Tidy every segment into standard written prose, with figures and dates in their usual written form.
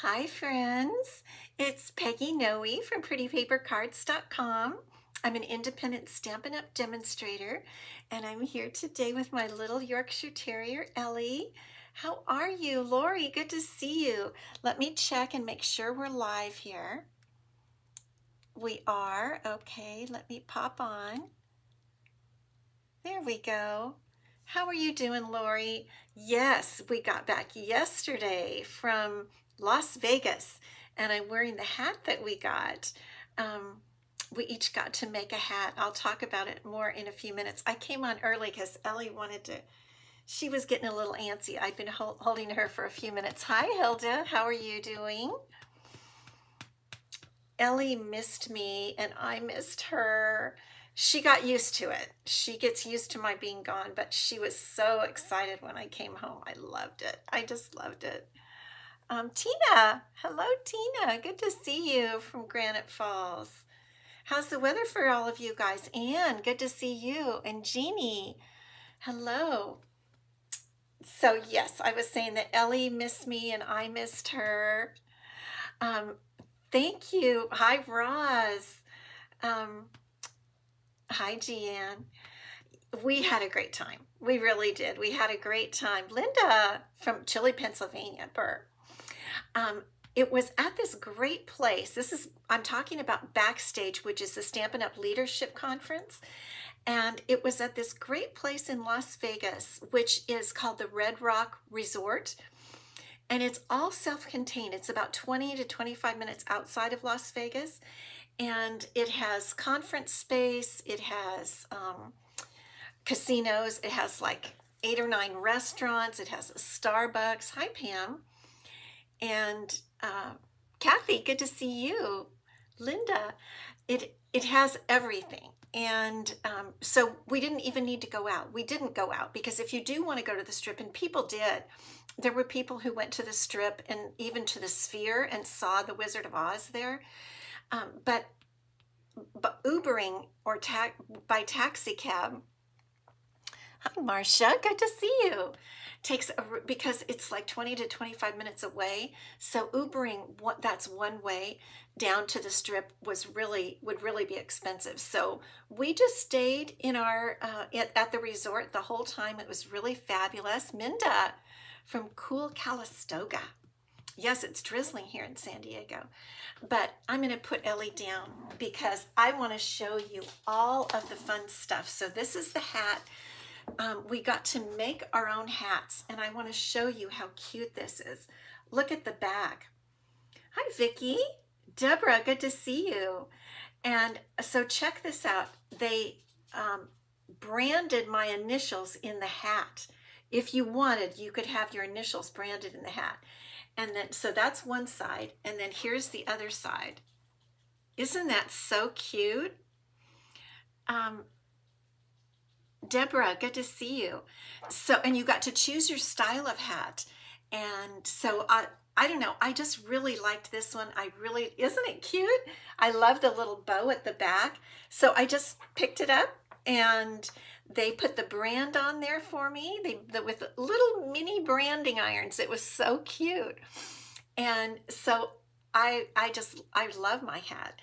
Hi, friends. It's Peggy Noe from PrettyPaperCards.com. I'm an independent Stampin' Up! Demonstrator, and I'm here today with my little Yorkshire Terrier, Ellie. How are you? Lori, good to see you. Let me check and make sure we're live here. We are. Okay, let me pop on. There we go. How are you doing, Lori? Yes, we got back yesterday from Las Vegas, and I'm wearing the hat that we got. Um, we each got to make a hat. I'll talk about it more in a few minutes. I came on early because Ellie wanted to, she was getting a little antsy. I've been holding her for a few minutes. Hi, Hilda. How are you doing? Ellie missed me and I missed her. She got used to it. She gets used to my being gone, but she was so excited when I came home. I loved it. I just loved it. Tina, hello, Tina. Good to see you from Granite Falls. How's the weather for all of you guys? Anne, good to see you. And Jeannie, hello. So yes, I was saying that Ellie missed me and I missed her. Um, thank you. Hi, Roz. Um, Hi, Jeanne. We had a great time. We really did. We had a great time. Linda from Chile, Pennsylvania, Burr. Um, it was at this great place. I'm talking about Backstage, which is the Stampin' Up! Leadership Conference. And it was at this great place in Las Vegas, which is called the Red Rock Resort. And it's all self-contained. It's about 20 to 25 minutes outside of Las Vegas. And it has conference space. It has casinos. It has like 8 or 9 restaurants. It has a Starbucks. Hi, Pam. And Kathy, good to see you. Linda, it has everything. And so we didn't even need to go out. We didn't go out because if you do want to go to the Strip, and people did, there were people who went to the Strip and even to the Sphere and saw the Wizard of Oz there. But Ubering or by taxi cab. Hi, Marcia. Good to see you. Because it's like 20 to 25 minutes away. So Ubering, that's one way down to the Strip would really be expensive. So we just stayed in our at the resort the whole time. It was really fabulous. Minda from cool Calistoga. Yes, it's drizzling here in San Diego, but I'm going to put Ellie down because I want to show you all of the fun stuff. So this is the hat. We got to make our own hats, and I want to show you how cute this is. Look at the back. Hi, Vicki. Deborah, good to see you. And so check this out. They branded my initials in the hat. If you wanted, you could have your initials branded in the hat. And then, so that's one side. And then here's the other side. Isn't that so cute? Deborah, good to see you. So, and you got to choose your style of hat. And so I don't know, I just really liked this one. Isn't it cute? I love the little bow at the back. So I just picked it up and they put the brand on there for me. With little mini branding irons. It was so cute. And so I love my hat.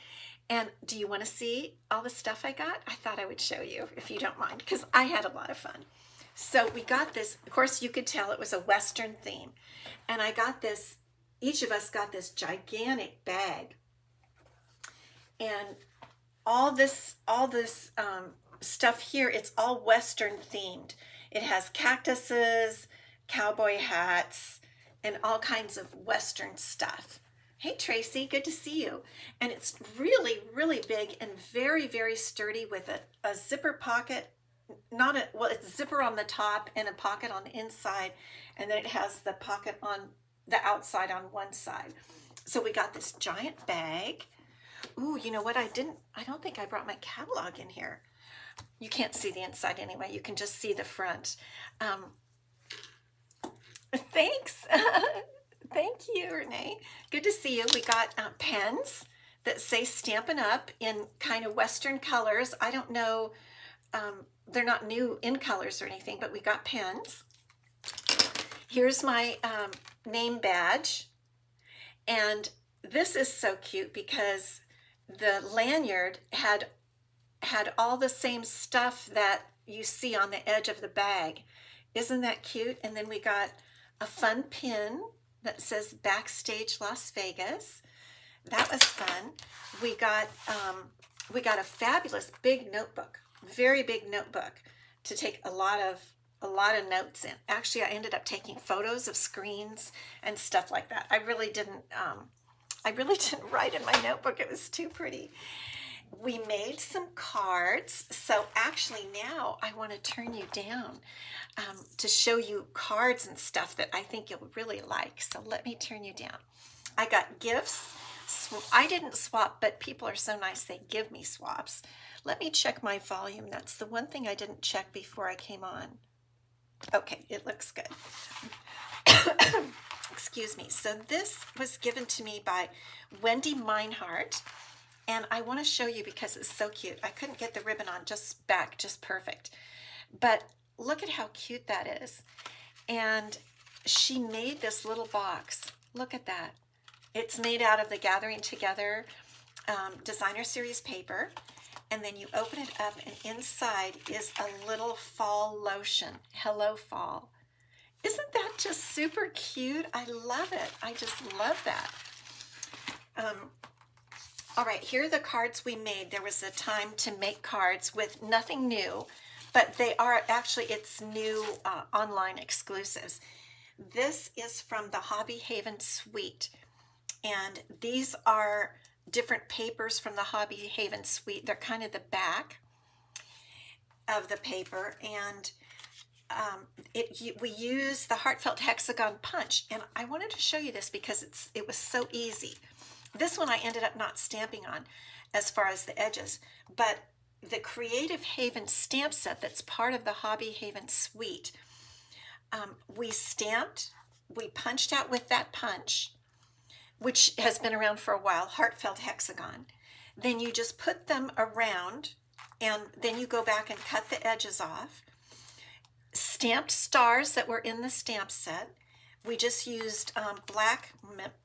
And do you want to see all the stuff I got? I thought I would show you if you don't mind, because I had a lot of fun. So we got this, of course you could tell it was a Western theme. And I got this, each of us got this gigantic bag. And all this stuff here, it's all Western themed. It has cactuses, cowboy hats, and all kinds of Western stuff. Hey, Tracy, good to see you. And it's really, really big and very, very sturdy with a zipper pocket. It's zipper on the top and a pocket on the inside. And then it has the pocket on the outside on one side. So we got this giant bag. Ooh, you know what? I don't think I brought my catalog in here. You can't see the inside anyway. You can just see the front. Thanks. Thank you, Renee. Good to see you. We got pens that say Stampin' Up! In kind of Western colors. I don't know, they're not new in colors or anything, but we got pens. Here's my name badge. And this is so cute because the lanyard had all the same stuff that you see on the edge of the bag. Isn't that cute? And then we got a fun pin that says Backstage Las Vegas. That was fun. We got a fabulous big notebook, very big notebook to take a lot of notes in. Actually, I ended up taking photos of screens and stuff like that. I really didn't write in my notebook. It was too pretty. We made some cards. So actually now I want to turn you down to show you cards and stuff that I think you'll really like. So let me turn you down. I got gifts. I didn't swap, but people are so nice they give me swaps. Let me check my volume. That's the one thing I didn't check before I came on. Okay, it looks good. Excuse me. So this was given to me by Wendy Meinhardt, and I want to show you because it's so cute. I couldn't get the ribbon on just perfect. But look at how cute that is. And she made this little box. Look at that. It's made out of the Gathering Together designer series paper. And then you open it up, and inside is a little fall lotion. Hello, fall. Isn't that just super cute? I love it. I just love that. All right, here are the cards we made. There was a time to make cards with nothing new, but they are actually, it's new online exclusives. This is from the Hobby Haven Suite, and these are different papers from the Hobby Haven Suite. They're kind of the back of the paper, and we use the Heartfelt Hexagon Punch, and I wanted to show you this because it was so easy. This one I ended up not stamping on as far as the edges, but the Creative Haven stamp set that's part of the Hobby Haven Suite, we stamped, we punched out with that punch, which has been around for a while, Heartfelt Hexagon. Then you just put them around, and then you go back and cut the edges off. Stamped stars that were in the stamp set. We just used black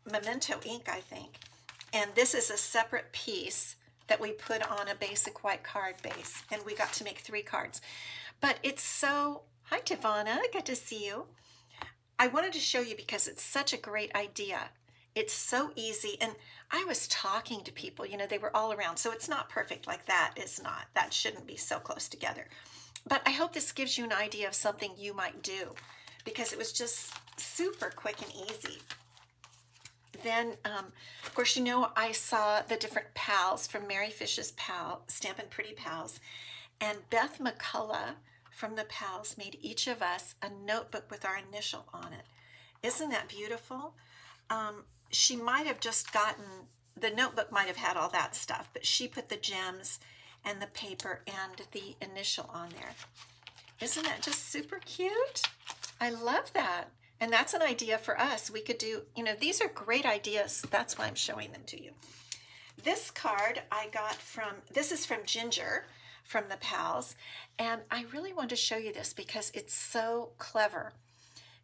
Memento ink, I think. And this is a separate piece that we put on a basic white card base. And we got to make 3 cards. But it's so... Hi, Tivana. Good to see you. I wanted to show you because it's such a great idea. It's so easy. And I was talking to people, you know, they were all around. So it's not perfect like that. It's not. That shouldn't be so close together. But I hope this gives you an idea of something you might do, because it was just super quick and easy. Then, of course, you know, I saw the different pals from Mary Fish's Stampin' Pretty Pals, and Beth McCullough from the Pals made each of us a notebook with our initial on it. Isn't that beautiful? She might have just gotten, the notebook might have had all that stuff, but she put the gems and the paper and the initial on there. Isn't that just super cute? I love that. And that's an idea for us. We could do, you know, these are great ideas. That's why I'm showing them to you. This card I got this is from Ginger from the Pals. And I really want to show you this because it's so clever.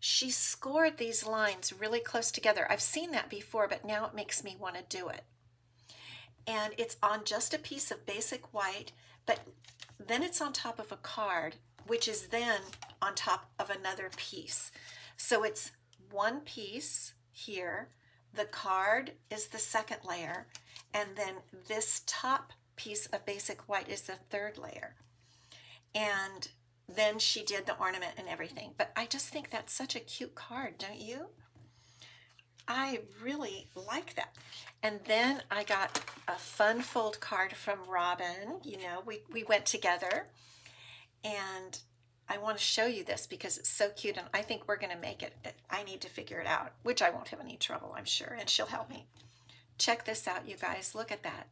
She scored these lines really close together. I've seen that before, but now it makes me want to do it. And it's on just a piece of basic white, but then it's on top of a card, which is then on top of another piece. So it's one piece here, the card is the second layer, and then this top piece of basic white is the third layer. And then she did the ornament and everything. But I just think that's such a cute card, don't you? I really like that. And then I got a fun fold card from Robin. You know, we went together, and I want to show you this because it's so cute, and I think we're going to make it. I need to figure it out, which I won't have any trouble, I'm sure, and she'll help me. Check this out, you guys. Look at that.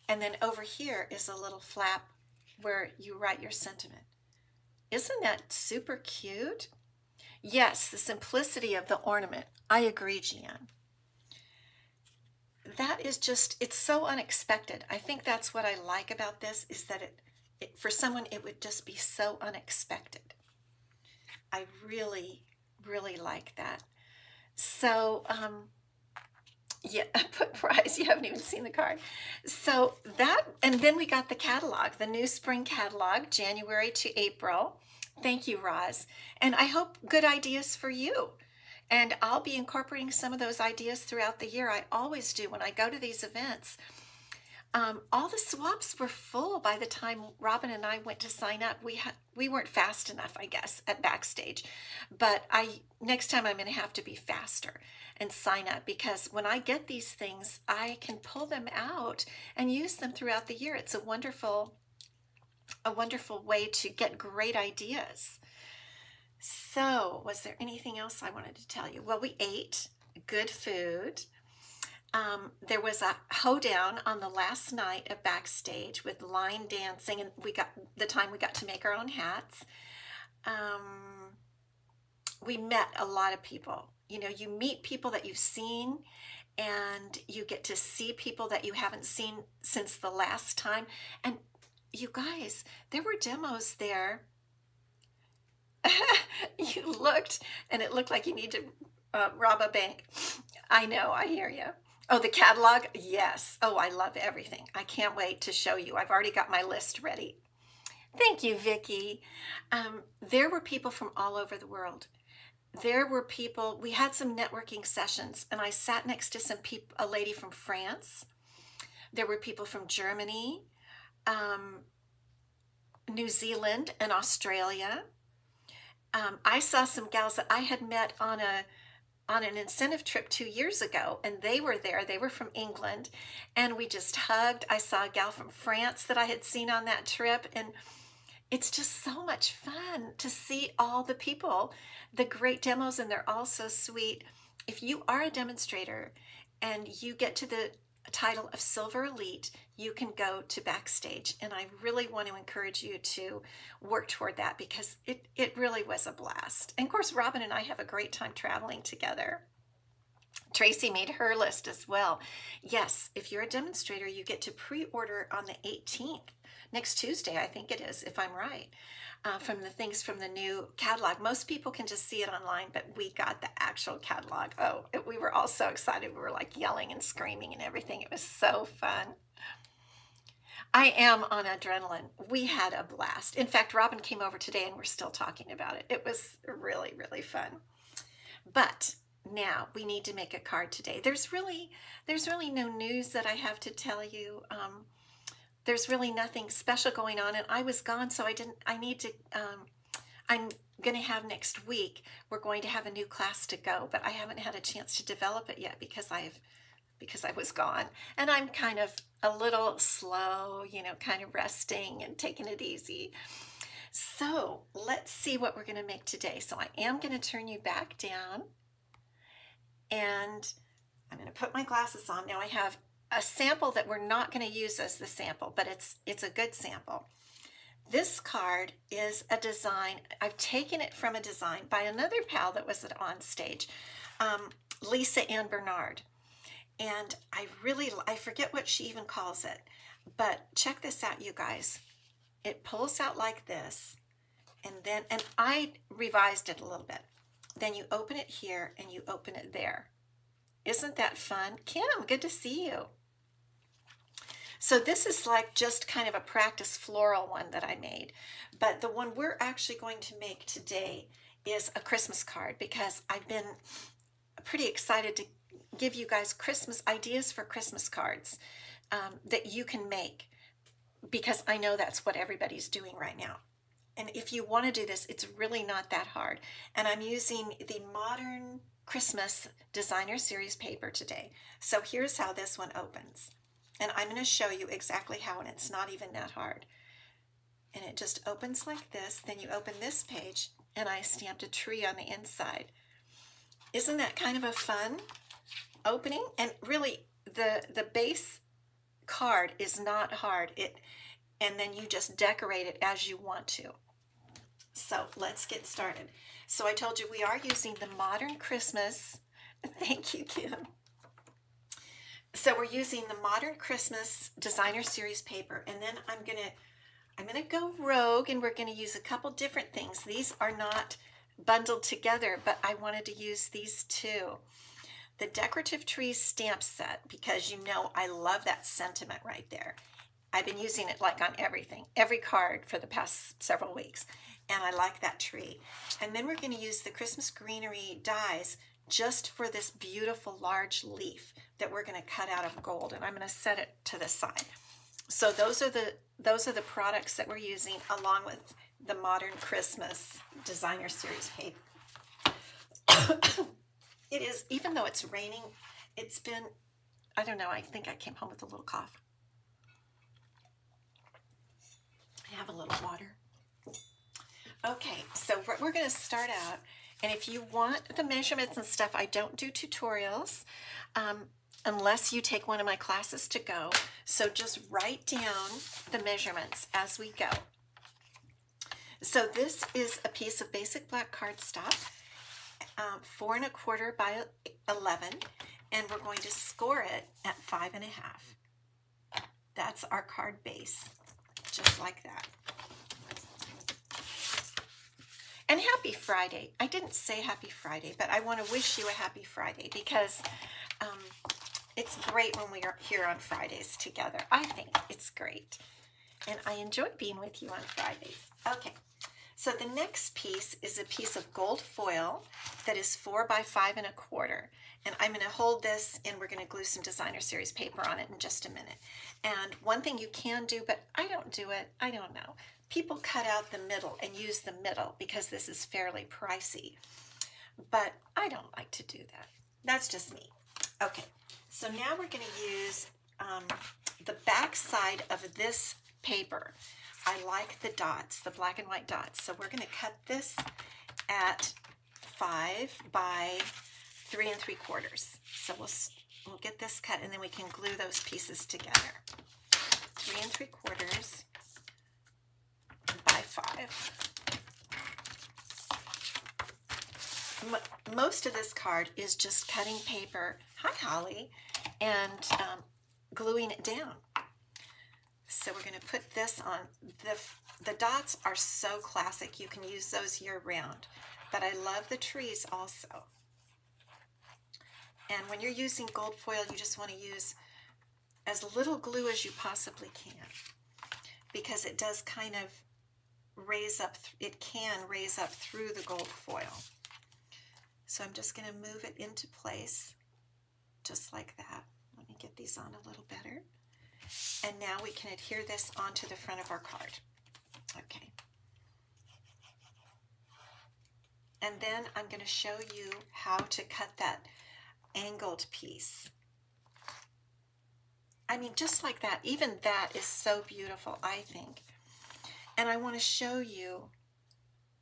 And then over here is a little flap where you write your sentiment. Isn't that super cute? Yes, the simplicity of the ornament. I agree, Jeanne. That is just, it's so unexpected. I think that's what I like about this, is that for someone, it would just be so unexpected. I really, really like that. So Yeah, put prize. You haven't even seen the card. So that, and then we got the catalog, the new spring catalog, January to April. Thank you, Roz. And I hope good ideas for you. And I'll be incorporating some of those ideas throughout the year. I always do when I go to these events. All the swaps were full by the time Robin and I went to sign up. We weren't fast enough, I guess, at backstage. But I next time I'm going to have to be faster and sign up, because when I get these things, I can pull them out and use them throughout the year. It's a wonderful way to get great ideas. So, was there anything else I wanted to tell you? Well, we ate good food. There was a hoedown on the last night of backstage with line dancing, and we got to make our own hats. Um, we met a lot of people. You know, you meet people that you've seen, and you get to see people that you haven't seen since the last time. And you guys, there were demos there. You looked, and it looked like you need to rob a bank. I know, I hear you. Oh, the catalog? Yes. Oh, I love everything. I can't wait to show you. I've already got my list ready. Thank you, Vicki. There were people from all over the world. There were people, we had some networking sessions, and I sat next to a lady from France. There were people from Germany, New Zealand, and Australia. I saw some gals that I had met on an incentive trip 2 years ago, and they were there. They were from England, and we just hugged. I saw a gal from France that I had seen on that trip, and it's just so much fun to see all the people, the great demos, and they're all so sweet. If you are a demonstrator and you get to the title of Silver Elite, you can go to backstage, and I really want to encourage you to work toward that, because it really was a blast. And of course, Robin and I have a great time traveling together. Tracy made her list as well. Yes, if you're a demonstrator, you get to pre-order on the 18th, next Tuesday, I think it is, if I'm right, from the things from the new catalog. Most people can just see it online, but we got the actual catalog. Oh, we were all so excited. We were like yelling and screaming and everything. It was so fun. I am on adrenaline. We had a blast. In fact, Robin came over today and we're still talking about it. It was really, really fun. But now we need to make a card today. There's really no news that I have to tell you. There's really nothing special going on, and I was gone, so I'm going to have next week, we're going to have a new class to go, but I haven't had a chance to develop it yet because I was gone, and I'm kind of a little slow, kind of resting and taking it easy. So let's see what we're going to make today. So I am going to turn you back down, and I'm going to put my glasses on. Now I have a sample that we're not going to use as the sample, but it's a good sample. This card is a design. I've taken it from a design by another pal that was on stage, Lisa Ann Bernard. And I forget what she even calls it, but check this out, you guys. It pulls out like this, and I revised it a little bit. Then you open it here and you open it there. Isn't that fun? Kim, good to see you. So this is like just kind of a practice floral one that I made. But the one we're actually going to make today is a Christmas card, because I've been pretty excited to give you guys Christmas ideas for Christmas cards that you can make, because I know that's what everybody's doing right now. And if you want to do this, it's really not that hard. And I'm using the Modern Christmas Designer Series paper today. So here's how this one opens. And I'm going to show you exactly how, and it's not even that hard. And it just opens like this. Then you open this page, and I stamped a tree on the inside. Isn't that kind of a fun opening? And really, the base card is not hard. And then you just decorate it as you want to. So let's get started. So I told you we are using the Modern Christmas. Thank you, Kim. So we're using the Modern Christmas Designer Series paper, and then I'm gonna go rogue, and we're gonna use a couple different things. These are not bundled together, but I wanted to use these two. the Decorative Trees stamp set, because you know I love that sentiment right there. I've been using it like on everything, every card for the past several weeks, and I like that tree. And then we're going to use the Christmas greenery dies just for this beautiful large leaf that we're going to cut out of gold, and I'm going to set it to the side. So those are the products that we're using, along with the Modern Christmas Designer Series paper. It is, even though it's raining, it's been, I don't know, I think I came home with a little cough. I have a little water. Okay, so we're going to start out, and if you want the measurements and stuff, I don't do tutorials unless you take one of my classes to go. So just write down the measurements as we go. So this is a piece of basic black cardstock, 4 1/4 by 11, and we're going to score it at 5 1/2. That's our card base, just like that. And happy Friday. I didn't say happy Friday, but I want to wish you a happy Friday, because it's great when we are here on Fridays together. I think it's great. And I enjoy being with you on Fridays. Okay, so the next piece is a piece of gold foil that is 4 by 5 1/4. And I'm going to hold this, and we're going to glue some Designer Series paper on it in just a minute. And one thing you can do, but I don't do it, I don't know. People cut out the middle and use the middle because this is fairly pricey. But I don't like to do that. That's just me. Okay, so now we're going to use the back side of this paper. I like the dots, the black and white dots. So we're going to cut this at 5 by 3 3/4. So we'll get this cut, and then we can glue those pieces together. 3 3/4 by 5. Most of this card is just cutting paper, hi Holly, and gluing it down. So we're going to put this on. The dots are so classic, you can use those year round, but I love the trees also. And when you're using gold foil, you just want to use as little glue as you possibly can, because it does kind of raise up, it can raise up through the gold foil. So I'm just going to move it into place, just like that. Let me get these on a little better. And now we can adhere this onto the front of our card. Okay. And then I'm going to show you how to cut that angled piece. I mean, just like that. Even that is so beautiful, I think. And I want to show you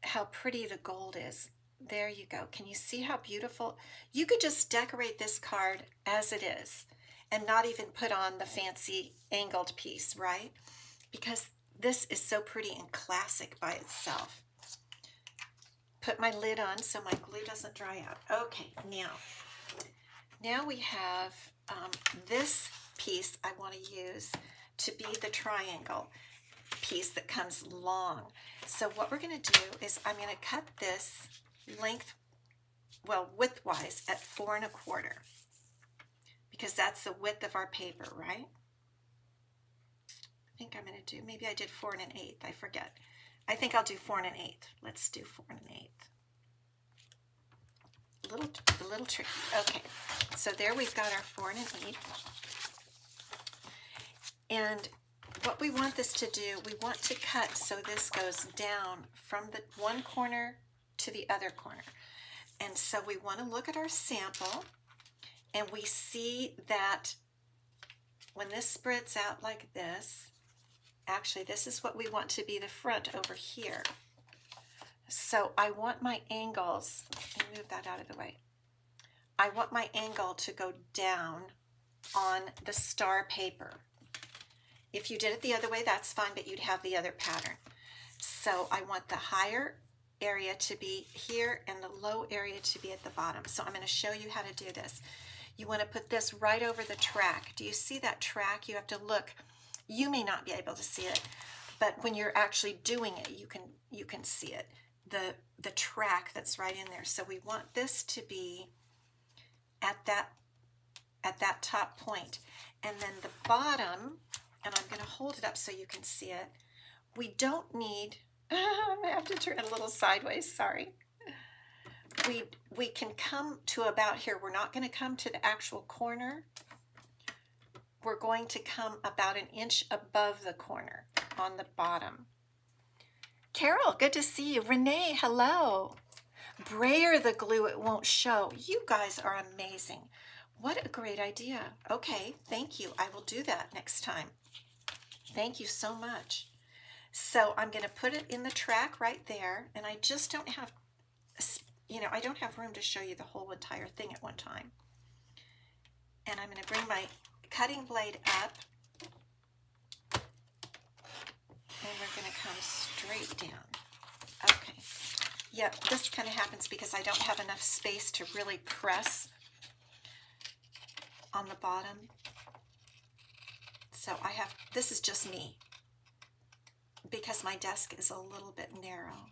how pretty the gold is. There you go. Can you see how beautiful? You could just decorate this card as it is and not even put on the fancy angled piece, right? Because this is so pretty and classic by itself. Put my lid on so my glue doesn't dry out. Okay, now we have this piece I want to use to be the triangle piece that comes long. So what we're going to do is I'm going to cut this widthwise at 4 1/4, because that's the width of our paper, right? I think I'm going to do, maybe I did 4 1/8, I forget. I think I'll do 4 1/8. Let's do 4 1/8. A little tricky. Okay, so there we've got our 4 1/8. And what we want this to do, we want to cut so this goes down from the one corner to the other corner. And so we want to look at our sample, and we see that when this spreads out like this, actually this is what we want to be the front over here. So I want my angles, let me move that out of the way. I want my angle to go down on the star paper. If you did it the other way, that's fine, but you'd have the other pattern. So I want the higher area to be here and the low area to be at the bottom. So I'm going to show you how to do this. You want to put this right over the track. Do you see that track? You have to look. You may not be able to see it, but when you're actually doing it, you can see it. The track that's right in there. So we want this to be at that at that top point. And then the bottom, and I'm going to hold it up so you can see it. We don't need, I'm going to have to turn it a little sideways, sorry. We can come to about here. We're not going to come to the actual corner. We're going to come about an inch above the corner on the bottom. Carol, good to see you. Renee, hello. Brayer the glue, it won't show. You guys are amazing. What a great idea. Okay, thank you. I will do that next time. Thank you so much. So I'm going to put it in the track right there, and I just don't have, I don't have room to show you the whole entire thing at one time. And I'm going to bring my cutting blade up, and we're going to come straight down. Okay. Yeah, this kind of happens because I don't have enough space to really press on the bottom. So this is just me, because my desk is a little bit narrow.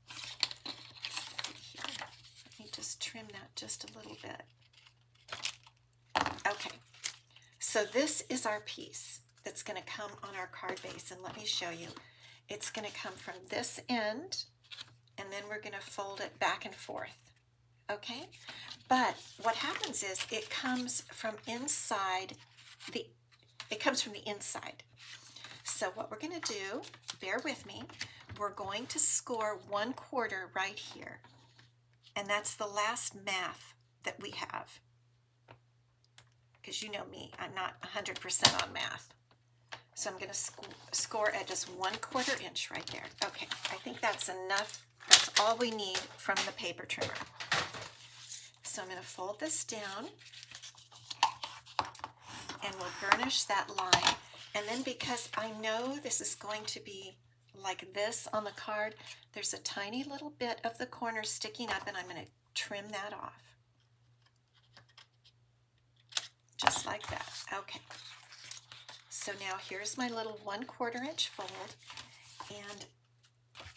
Let's see here. Let me just trim that just a little bit. Okay, so this is our piece that's going to come on our card base, and let me show you. It's going to come from this end, and then we're going to fold it back and forth. Okay, but what happens is it comes from inside it comes from the inside. So what we're going to do, bear with me, we're going to score 1/4 right here, and that's the last math that we have, because you know me, I'm not 100% on math. So I'm going to score at just 1/4 inch right there. Okay, I think that's enough. That's all we need from the paper trimmer. So I'm going to fold this down, and we'll burnish that line. And then, because I know this is going to be like this on the card, there's a tiny little bit of the corner sticking up, and I'm going to trim that off. Just like that. Okay. So now here's my little 1/4 inch fold, and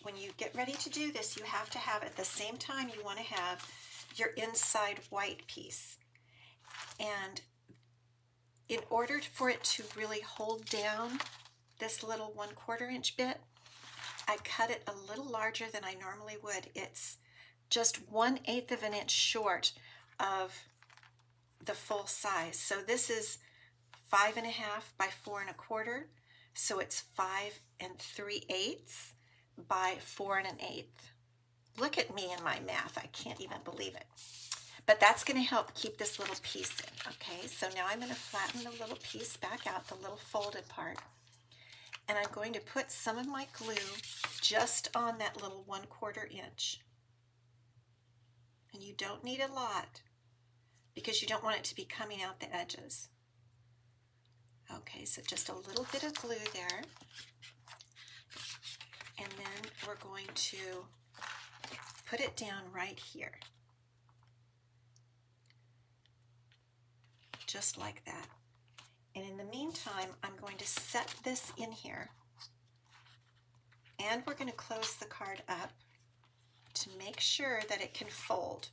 when you get ready to do this, you have to have, at the same time, you want to have your inside white piece. And in order for it to really hold down this little 1/4 inch bit, I cut it a little larger than I normally would. It's just 1/8 of an inch short of the full size. So this is 5.5 by 4 1/4. So it's 5 3/8 by 4 1/8. Look at me and my math. I can't even believe it. But that's going to help keep this little piece in. Okay, so now I'm going to flatten the little piece back out, the little folded part. And I'm going to put some of my glue just on that little 1/4 inch. And you don't need a lot, because you don't want it to be coming out the edges. Okay, so just a little bit of glue there. And then we're going to put it down right here. Just like that. And in the meantime, I'm going to set this in here, and we're going to close the card up to make sure that it can fold.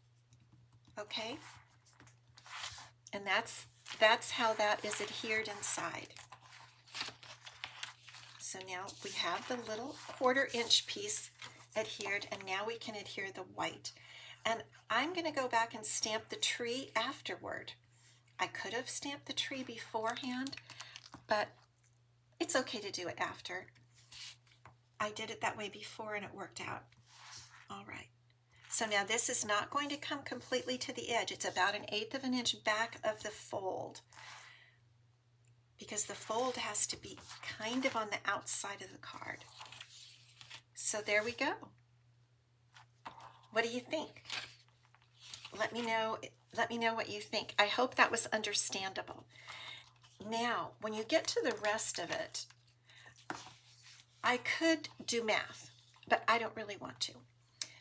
Okay? And that's how that is adhered inside. So now we have the little 1/4 inch piece adhered, and now we can adhere the white. And I'm going to go back and stamp the tree afterward. I could have stamped the tree beforehand, but it's okay to do it after. I did it that way before, and it worked out. All right. So now this is not going to come completely to the edge. It's about 1/8 of an inch back of the fold, because the fold has to be kind of on the outside of the card. So there we go. What do you think? Let me know what you think. I hope that was understandable. Now, when you get to the rest of it, I could do math, but I don't really want to,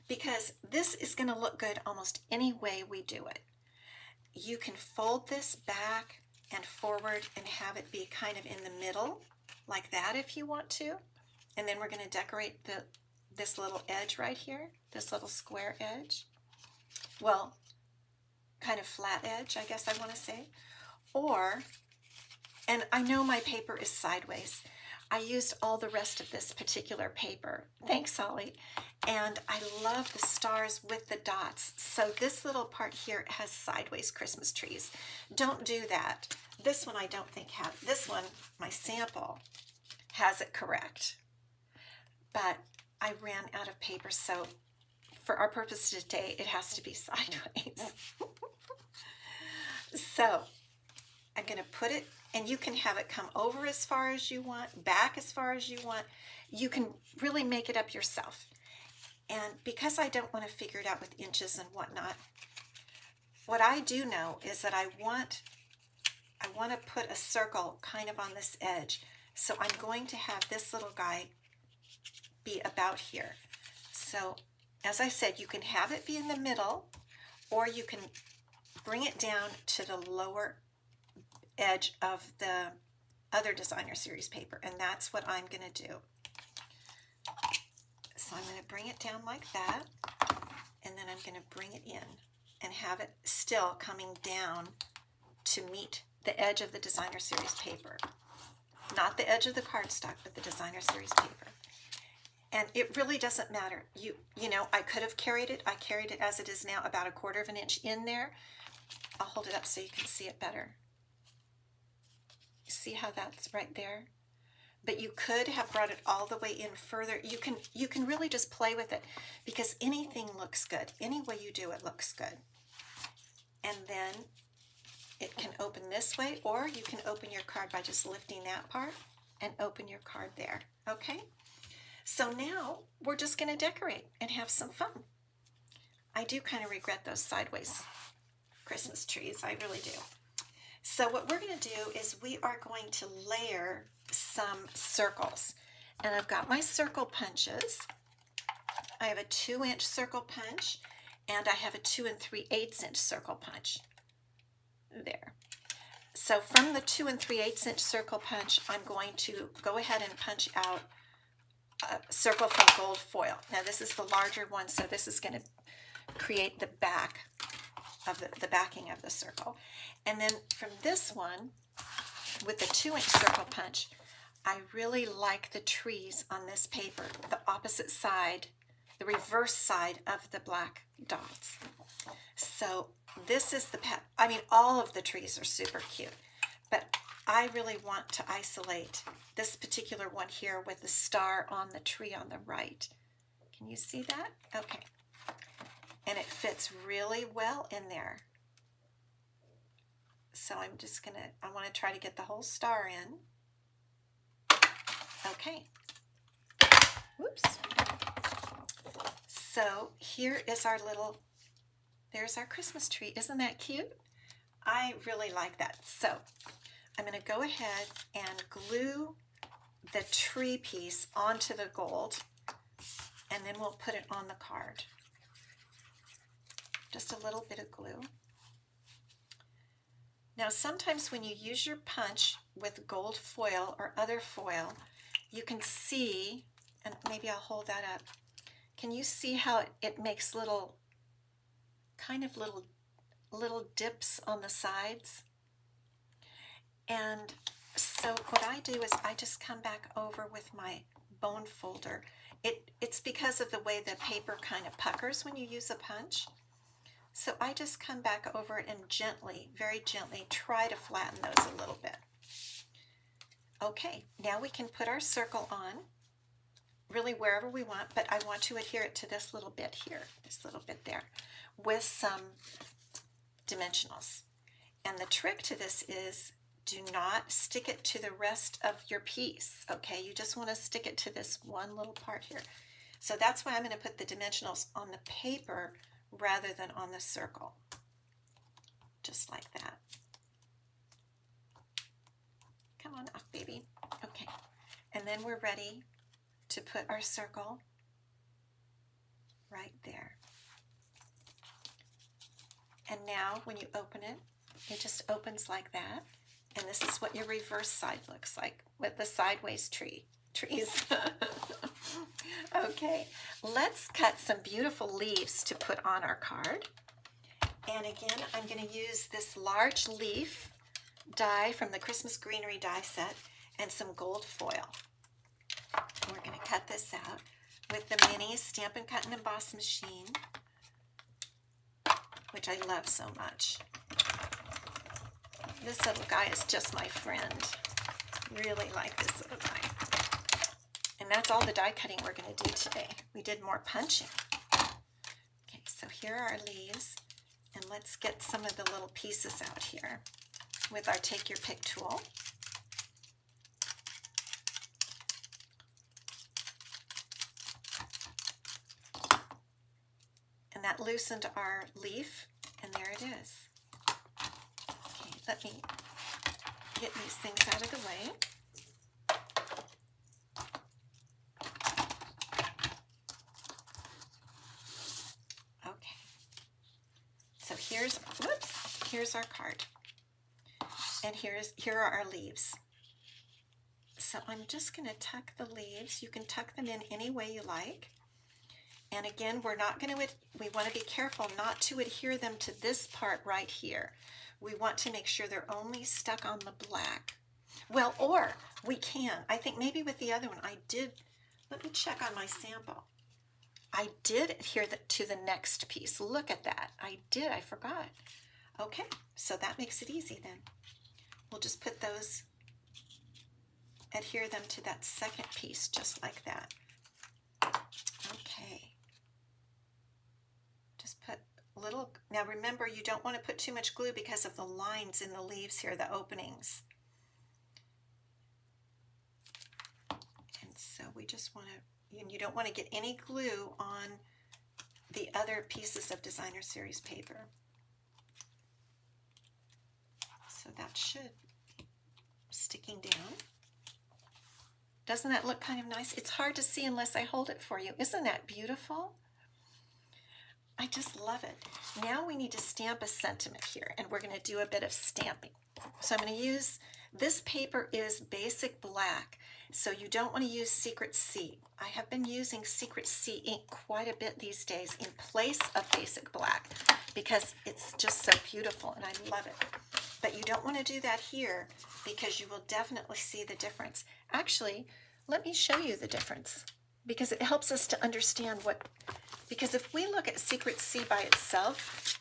because this is going to look good almost any way we do it. You can fold this back and forward and have it be kind of in the middle, like that, if you want to. And then we're going to decorate this little edge right here, this little square edge. Well, kind of flat edge, I guess I want to say. Or, and I know my paper is sideways. I used all the rest of this particular paper. Thanks, Ollie. And I love the stars with the dots. So this little part here has sideways Christmas trees. Don't do that. This one I don't think has. This one, my sample, has it correct. But I ran out of paper, so for our purpose today, it has to be sideways. So I'm going to put it, and you can have it come over as far as you want, back as far as you want. You can really make it up yourself. And because I don't want to figure it out with inches and whatnot, what I do know is that I want to put a circle kind of on this edge. So I'm going to have this little guy be about here. So as I said, you can have it be in the middle, or you can bring it down to the lower edge of the other designer series paper, and that's what I'm going to do. So I'm going to bring it down like that, and then I'm going to bring it in and have it still coming down to meet the edge of the designer series paper. Not the edge of the cardstock, but the designer series paper. And it really doesn't matter. You know, I could have carried it. I carried it as it is now, about 1/4 of an inch in there. I'll hold it up so you can see it better. See how that's right there? But you could have brought it all the way in further. You can really just play with it, because anything looks good. Any way you do it looks good. And then it can open this way, or you can open your card by just lifting that part and open your card there. Okay? So now we're just going to decorate and have some fun. I do kind of regret those sideways Christmas trees. I really do. So what we're going to do is we are going to layer some circles. And I've got my circle punches. I have a 2-inch circle punch, and I have a 2 3/8 inch circle punch. There. So from the 2 3/8 inch circle punch, I'm going to go ahead and punch out a circle from gold foil. Now this is the larger one, so this is going to create the back of the backing of the circle. And then from this one, with the 2-inch circle punch, I really like the trees on this paper, the opposite side, the reverse side of the black dots. So this is I mean, all of the trees are super cute, but I really want to isolate this particular one here with the star on the tree on the right. Can you see that? Okay. And it fits really well in there. So I'm just I want to try to get the whole star in. Okay. Whoops. So here is our there's our Christmas tree. Isn't that cute? I really like that. So I'm going to go ahead and glue the tree piece onto the gold, and then we'll put it on the card. Just a little bit of glue. Now sometimes when you use your punch with gold foil or other foil, you can see, and maybe I'll hold that up, can you see how it makes little dips on the sides? And so what I do is I just come back over with my bone folder. It's because of the way the paper kind of puckers when you use a punch. So I just come back over it and gently, very gently, try to flatten those a little bit. Okay, now we can put our circle on, really wherever we want, but I want to adhere it to this little bit here, this little bit there, with some dimensionals. And the trick to this is, do not stick it to the rest of your piece, okay? You just want to stick it to this one little part here. So that's why I'm going to put the dimensionals on the paper rather than on the circle, just like that. Come on off, baby. Okay, and then we're ready to put our circle right there. And now when you open it, it just opens like that. And this is what your reverse side looks like with the sideways trees. Okay, let's cut some beautiful leaves to put on our card. And again, I'm going to use this large leaf die from the Christmas Greenery die set and some gold foil. We're going to cut this out with the mini Stampin' Cut and Emboss machine, which I love so much. This little guy is just my friend. Really like this little guy. And that's all the die cutting we're going to do today. We did more punching. Okay, so here are our leaves, and let's get some of the little pieces out here with our Take Your Pick tool. And that loosened our leaf, and there it is. Okay, let me get these things out of the way. Okay, so here's our card, and here are our leaves. So I'm just going to tuck the leaves. You can tuck them in any way you like. And again, we want to be careful not to adhere them to this part right here. We want to make sure they're only stuck on the black. Well, or we can. I think maybe with the other one I did. Let me check on my sample. I did adhere to the next piece. Look at that. I did. I forgot. Okay, so that makes it easy then. We'll just put those, adhere them to that second piece just like that. Okay. Just put a little, now remember you don't want to put too much glue because of the lines in the leaves here, the openings. And so we just want to, and you don't want to get any glue on the other pieces of Designer Series paper. So that should be sticking down. Doesn't that look kind of nice? It's hard to see unless I hold it for you. Isn't that beautiful? I just love it. Now we need to stamp a sentiment here, and we're going to do a bit of stamping. So I'm going to use, this paper is basic black, so you don't want to use Secret C. I have been using Secret C ink quite a bit these days in place of basic black because it's just so beautiful and I love it. But you don't want to do that here because you will definitely see the difference. Actually, let me show you the difference because it helps us to understand what, because if we look at Secret C by itself,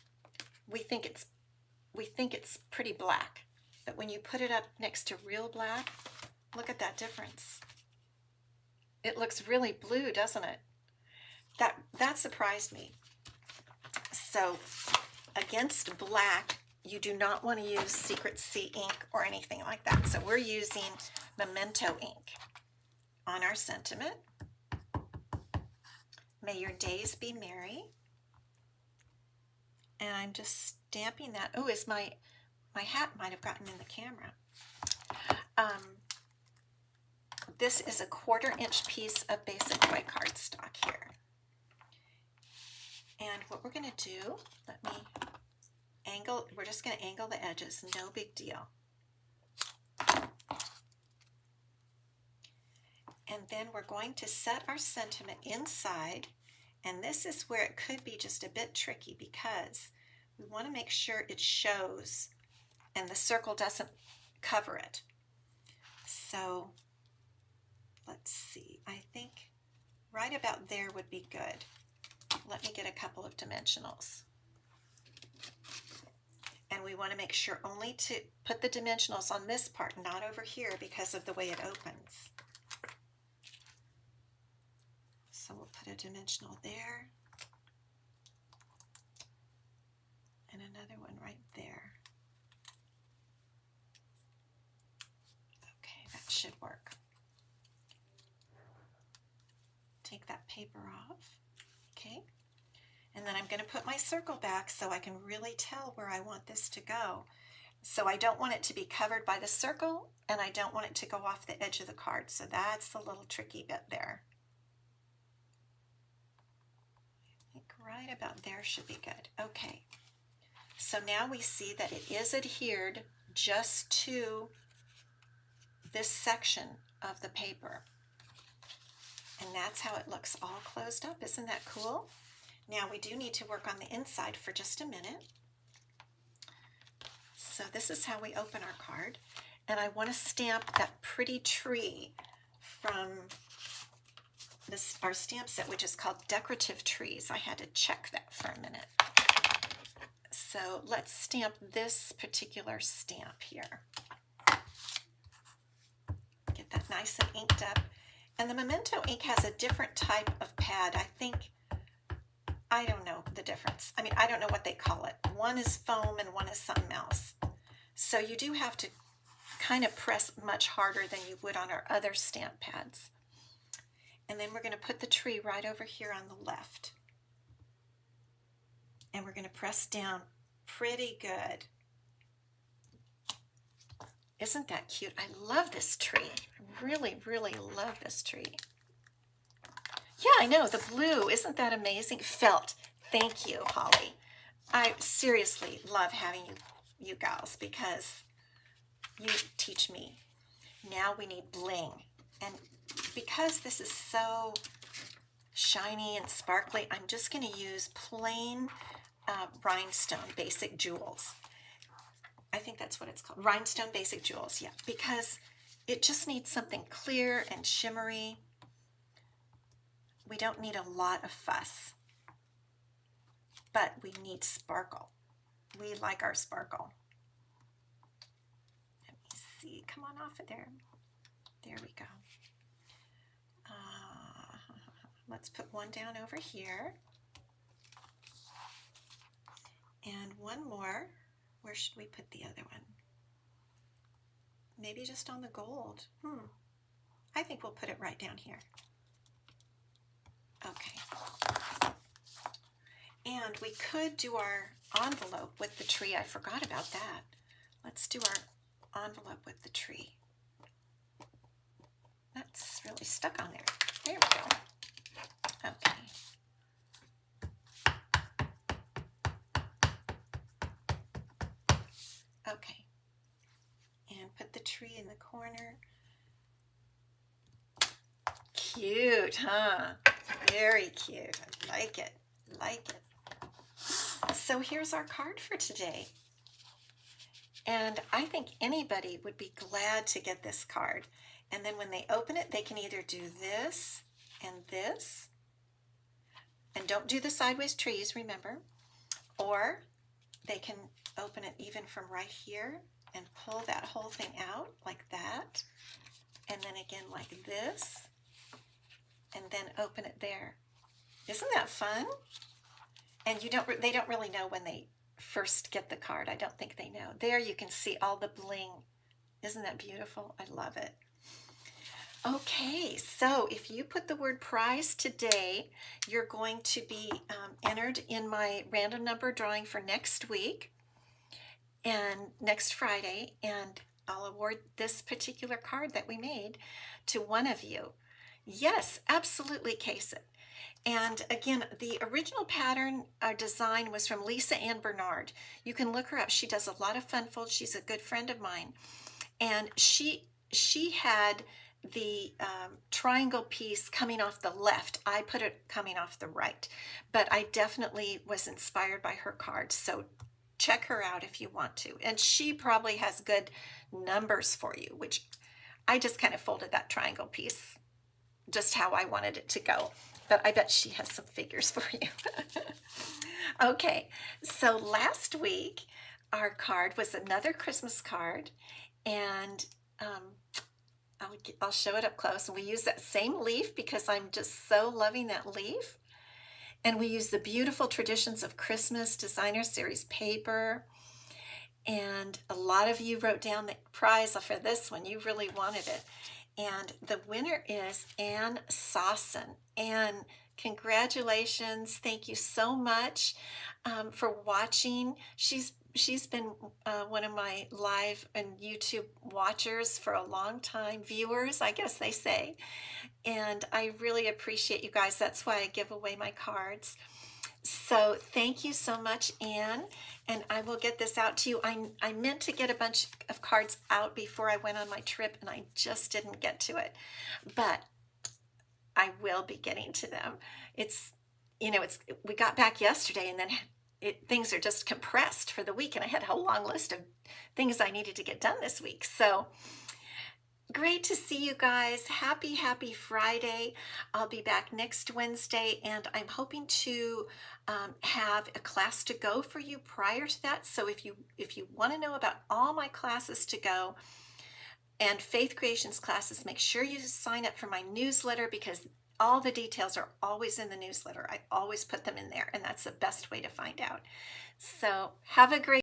we think it's pretty black. But when you put it up next to real black, look at that difference. It looks really blue, doesn't it? That surprised me. So against black, you do not want to use Secret C ink or anything like that. So we're using Memento ink on our sentiment. May your days be merry. And I'm just stamping that. Oh, my hat might have gotten in the camera. This is a 1/4 inch piece of basic white cardstock here. And what we're going to do, let me angle, we're just going to angle the edges, no big deal. And then we're going to set our sentiment inside, and this is where it could be just a bit tricky because we want to make sure it shows and the circle doesn't cover it. So let's see, I think right about there would be good. Let me get a couple of dimensionals. And we want to make sure only to put the dimensionals on this part, not over here because of the way it opens. So we'll put a dimensional there and another one right there. Okay, that should work. Take that paper off. Okay. And then I'm going to put my circle back so I can really tell where I want this to go. So I don't want it to be covered by the circle, and I don't want it to go off the edge of the card. So that's the little tricky bit there. I think right about there should be good. Okay. So now we see that it is adhered just to this section of the paper. And that's how it looks all closed up. Isn't that cool? Now we do need to work on the inside for just a minute. So this is how we open our card. And I want to stamp that pretty tree from our stamp set, which is called Decorative Trees. I had to check that for a minute. So let's stamp this particular stamp here. Get that nice and inked up. And the Memento ink has a different type of pad. I don't know the difference. I mean, I don't know what they call it. One is foam and one is something else. So you do have to kind of press much harder than you would on our other stamp pads. And then we're going to put the tree right over here on the left. And we're going to press down pretty good. Isn't that cute? I love this tree. I really, really love this tree. Yeah, I know, the blue. Isn't that amazing? Felt. Thank you, Holly. I seriously love having you gals because you teach me. Now we need bling. And because this is so shiny and sparkly, I'm just going to use plain rhinestone basic jewels. I think that's what it's called. Rhinestone basic jewels, yeah. Because it just needs something clear and shimmery. We don't need a lot of fuss. But we need sparkle. We like our sparkle. Let me see. Come on off of there. There we go. Let's put one down over here. And one more. Where should we put the other one? Maybe just on the gold. I think we'll put it right down here. Okay. And we could do our envelope with the tree. I forgot about that. Let's do our envelope with the tree. That's really stuck on there. There we go. Okay. Okay. And put the tree in the corner. Cute, huh? Very cute. I like it. Like it. So here's our card for today. And I think anybody would be glad to get this card. And then when they open it, they can either do this and this. And don't do the sideways trees, remember. Or they can open it even from right here and pull that whole thing out like that. And then again like this. And then open it there. Isn't that fun? And they don't really know when they first get the card. I don't think they know. There you can see all the bling. Isn't that beautiful? I love it. Okay, so if you put the word prize today, you're going to be entered in my random number drawing for next week and next Friday, and I'll award this particular card that we made to one of you. Yes, absolutely, Case it. And again, the original pattern design was from Lisa Ann Bernard. You can look her up. She does a lot of fun folds. She's a good friend of mine. And she had the triangle piece coming off the left. I put it coming off the right. But I definitely was inspired by her cards. So check her out if you want to. And she probably has good numbers for you, which I just kind of folded that triangle piece just how I wanted it to go. But I bet she has some figures for you. Okay, so last week our card was another Christmas card, and I'll show it up close. And we use that same leaf because I'm just so loving that leaf. And we use the beautiful Traditions of Christmas Designer Series paper. And a lot of you wrote down the prize for this one. You really wanted it. And the winner is Ann Sawson. Ann, congratulations. Thank you so much for watching. She's been one of my live and YouTube watchers for a long time. Viewers, I guess they say. And I really appreciate you guys. That's why I give away my cards. So thank you so much, Ann, and I will get this out to you. I meant to get a bunch of cards out before I went on my trip, and I just didn't get to it, but I will be getting to them. We got back yesterday, and then things are just compressed for the week, and I had a whole long list of things I needed to get done this week. So great to see you guys. Happy Friday. I'll be back next Wednesday, and I'm hoping to have a class to go for you prior to that. So if you want to know about all my classes to go and faith creations classes, make sure you sign up for my newsletter, because all the details are always in the newsletter. I always put them in there, and that's the best way to find out. So have a great